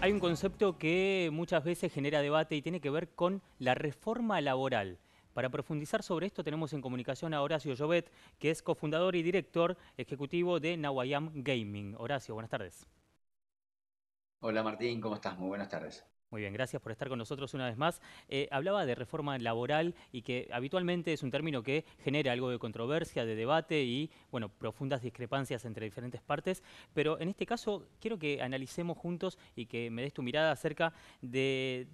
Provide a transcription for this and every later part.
Hay un concepto que muchas veces genera debate y tiene que ver con la reforma laboral. Para profundizar sobre esto tenemos en comunicación a Horacio Llobet, que es cofundador y director ejecutivo de Nawayam Gaming. Horacio, buenas tardes. Hola Martín, ¿cómo estás? Muy buenas tardes. Muy bien, gracias por estar con nosotros una vez más. Hablaba de reforma laboral y que habitualmente es un término que genera algo de controversia, de debate y, bueno, profundas discrepancias entre diferentes partes. Pero en este caso quiero que analicemos juntos y que me des tu mirada acerca de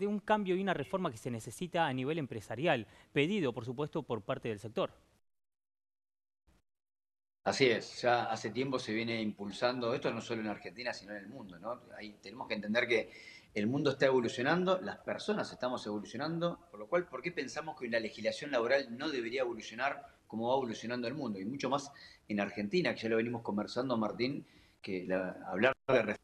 un cambio y una reforma que se necesita a nivel empresarial, pedido, por supuesto, por parte del sector. Así es, ya hace tiempo se viene impulsando esto no solo en Argentina, sino en el mundo, ¿no? Ahí tenemos que entender que el mundo está evolucionando, las personas estamos evolucionando, por lo cual, ¿por qué pensamos que la legislación laboral no debería evolucionar como va evolucionando el mundo? Y mucho más en Argentina, que ya lo venimos conversando, Martín, que hablar de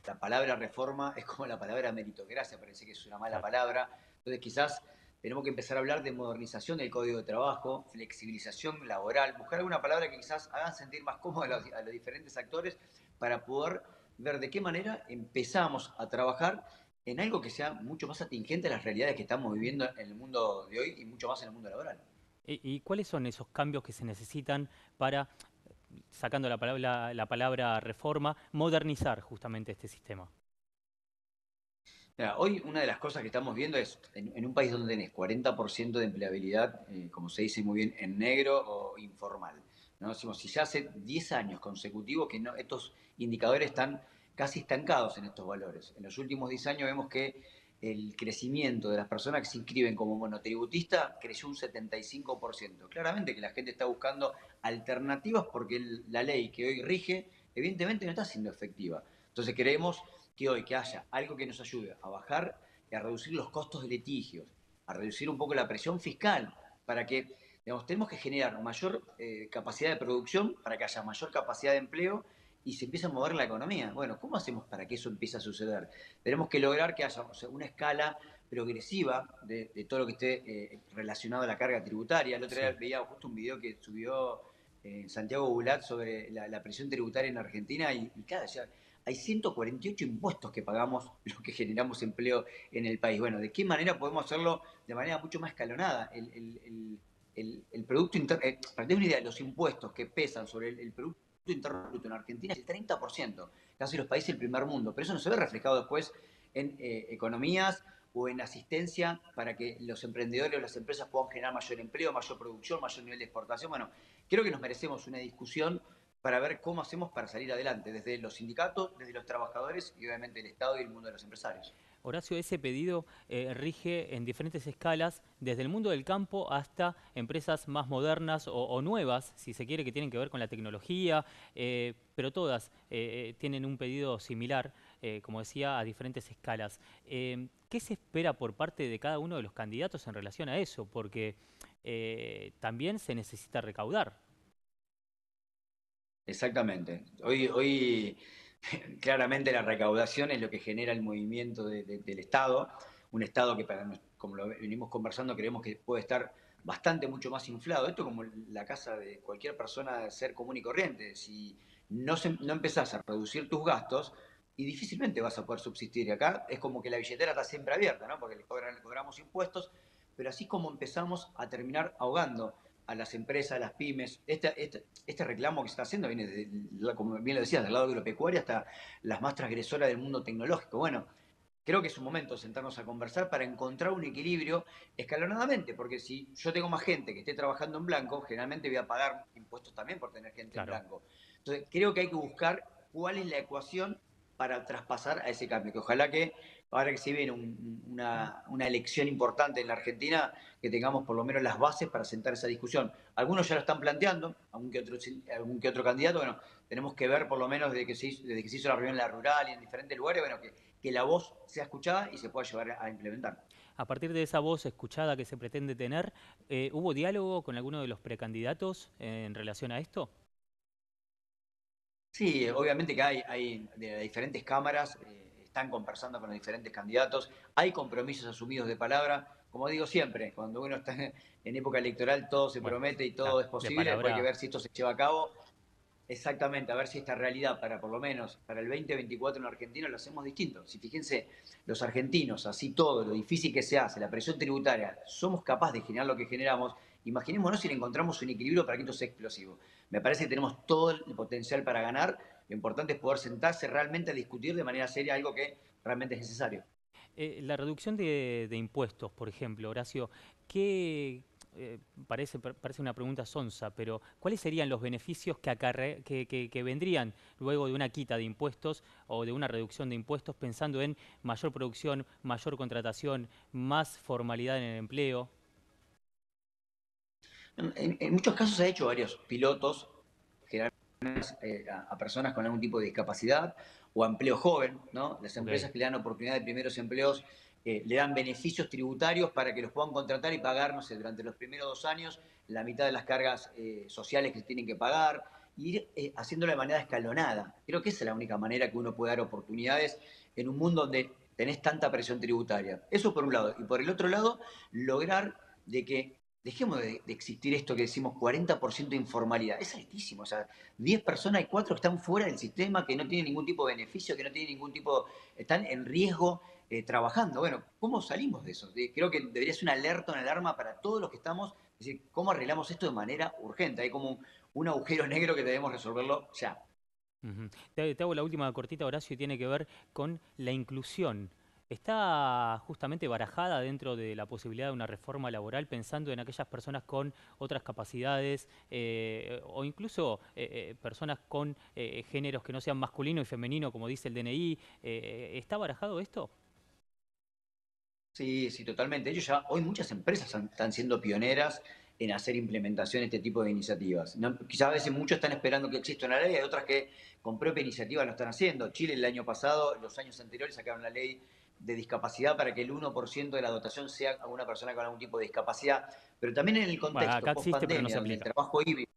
la palabra reforma es como la palabra meritocracia, parece que es una mala Claro. palabra. Entonces quizás tenemos que empezar a hablar de modernización del código de trabajo, flexibilización laboral, buscar alguna palabra que quizás hagan sentir más cómodos a los diferentes actores para poder ver de qué manera empezamos a trabajar en algo que sea mucho más atingente a las realidades que estamos viviendo en el mundo de hoy y mucho más en el mundo laboral. ¿Y cuáles son esos cambios que se necesitan para, sacando la palabra reforma, modernizar justamente este sistema? Mira, hoy una de las cosas que estamos viendo es, en un país donde tenés 40% de empleabilidad, como se dice muy bien, en negro o informal, ¿no? Decimos, si ya hace 10 años consecutivos que no, estos indicadores están casi estancados en estos valores. En los últimos 10 años vemos que el crecimiento de las personas que se inscriben como monotributista creció un 75%. Claramente que la gente está buscando alternativas porque la ley que hoy rige, evidentemente no está siendo efectiva. Entonces creemos que hoy que haya algo que nos ayude a bajar y a reducir los costos de litigios, a reducir un poco la presión fiscal, para que, digamos, tenemos que generar mayor capacidad de producción, para que haya mayor capacidad de empleo y se empiece a mover la economía. Bueno, ¿cómo hacemos para que eso empiece a suceder? Tenemos que lograr que haya, o sea, una escala progresiva de todo lo que esté relacionado a la carga tributaria. El otro día Sí. veía justo un video que subió Santiago Bulat sobre la presión tributaria en Argentina y claro, ya hay 148 impuestos que pagamos los que generamos empleo en el país. Bueno, ¿de qué manera podemos hacerlo de manera mucho más escalonada? El Producto Interno, para tener una idea, los impuestos que pesan sobre el Producto Interno Bruto en Argentina es el 30%, casi los países del primer mundo, pero eso no se ve reflejado después en economías o en asistencia para que los emprendedores o las empresas puedan generar mayor empleo, mayor producción, mayor nivel de exportación. Bueno, creo que nos merecemos una discusión para ver cómo hacemos para salir adelante, desde los sindicatos, desde los trabajadores y obviamente el Estado y el mundo de los empresarios. Horacio, ese pedido rige en diferentes escalas, desde el mundo del campo hasta empresas más modernas o nuevas, si se quiere, que tienen que ver con la tecnología, pero todas tienen un pedido similar, como decía, a diferentes escalas. ¿Qué se espera por parte de cada uno de los candidatos en relación a eso? Porque también se necesita recaudar. Exactamente. Hoy claramente la recaudación es lo que genera el movimiento del Estado, un Estado que, como lo venimos conversando, creemos que puede estar bastante mucho más inflado. Esto como la casa de cualquier persona de ser común y corriente. Si no empezás a reducir tus gastos, y difícilmente vas a poder subsistir. Y acá es como que la billetera está siempre abierta, ¿no? Porque le cobramos impuestos, pero así como empezamos a terminar ahogando a las empresas, a las pymes. Este reclamo que se está haciendo viene, como bien lo decías, del lado agropecuario hasta las más transgresoras del mundo tecnológico. Bueno, creo que es un momento de sentarnos a conversar para encontrar un equilibrio escalonadamente, porque si yo tengo más gente que esté trabajando en blanco, generalmente voy a pagar impuestos también por tener gente en Claro. blanco. Entonces, creo que hay que buscar cuál es la ecuación para traspasar a ese cambio, que ojalá que ahora que se viene una elección importante en la Argentina, que tengamos por lo menos las bases para sentar esa discusión. Algunos ya lo están planteando, algún que otro candidato, bueno, tenemos que ver por lo menos desde que se hizo la reunión en la rural y en diferentes lugares, bueno, que la voz sea escuchada y se pueda llevar a implementar. A partir de esa voz escuchada que se pretende tener, ¿hubo diálogo con alguno de los precandidatos en relación a esto? Sí, obviamente que hay de diferentes cámaras, están conversando con los diferentes candidatos, hay compromisos asumidos de palabra. Como digo siempre, cuando uno está en época electoral todo se Bueno, promete y todo claro, es de posible, después hay que palabra. ver si esto se lleva a cabo. Exactamente, a ver si esta realidad para por lo menos para el 2024 en Argentina lo hacemos distinto. Si fíjense, los argentinos, así todo, lo difícil que se hace, la presión tributaria, somos capaces de generar lo que generamos, imaginémonos si le encontramos un equilibrio para que esto sea explosivo. Me parece que tenemos todo el potencial para ganar, lo importante es poder sentarse realmente a discutir de manera seria algo que realmente es necesario. La reducción de impuestos, por ejemplo, Horacio, ¿qué, eh, parece una pregunta sonsa, pero ¿cuáles serían los beneficios que vendrían luego de una quita de impuestos o de una reducción de impuestos pensando en mayor producción, mayor contratación, más formalidad en el empleo? En muchos casos se ha hecho varios pilotos, generalmente a personas con algún tipo de discapacidad o a empleo joven, ¿no? Las Ok. empresas que le dan oportunidad de primeros empleos le dan beneficios tributarios para que los puedan contratar y pagar, no sé, durante los primeros 2 años la mitad de las cargas sociales que se tienen que pagar, y ir haciéndolo de manera escalonada. Creo que esa es la única manera que uno puede dar oportunidades en un mundo donde tenés tanta presión tributaria. Eso por un lado. Y por el otro lado, lograr de que dejemos de existir esto que decimos 40% de informalidad. Es altísimo. O sea, 10 personas y 4 están fuera del sistema, que no tienen ningún tipo de beneficio, que no tienen ningún tipo, están en riesgo trabajando. Bueno, ¿cómo salimos de eso? Creo que debería ser una alerta, una alarma para todos los que estamos, es decir, ¿cómo arreglamos esto de manera urgente? Hay como un agujero negro que debemos resolverlo ya. Ujú. Te hago la última cortita, Horacio, y tiene que ver con la inclusión. ¿Está justamente barajada dentro de la posibilidad de una reforma laboral pensando en aquellas personas con otras capacidades o incluso personas con géneros que no sean masculino y femenino, como dice el DNI? ¿Está barajado esto? Sí, sí, totalmente. Ellos ya, hoy muchas empresas están siendo pioneras en hacer implementación de este tipo de iniciativas. No, quizás a veces muchos están esperando que exista una ley, hay otras que con propia iniciativa lo están haciendo. Chile el año pasado, los años anteriores, sacaron la ley de discapacidad para que el 1% de la dotación sea a una persona con algún tipo de discapacidad. Pero también en el Bueno, acá contexto post existe, pero no pandemia, se donde el aplica. trabajo híbrido,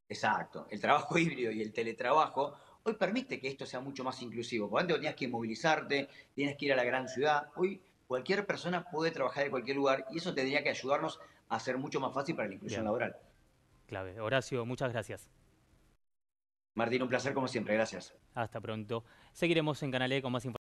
exacto, el trabajo híbrido y el teletrabajo, hoy permite que esto sea mucho más inclusivo. Porque antes tenías que movilizarte, tienes que ir a la gran ciudad. Hoy cualquier persona puede trabajar en cualquier lugar y eso tendría que ayudarnos a ser mucho más fácil para la inclusión Bien, laboral. clave. Horacio, muchas gracias. Martín, un placer como siempre, gracias. Hasta pronto. Seguiremos en Canal E con más información.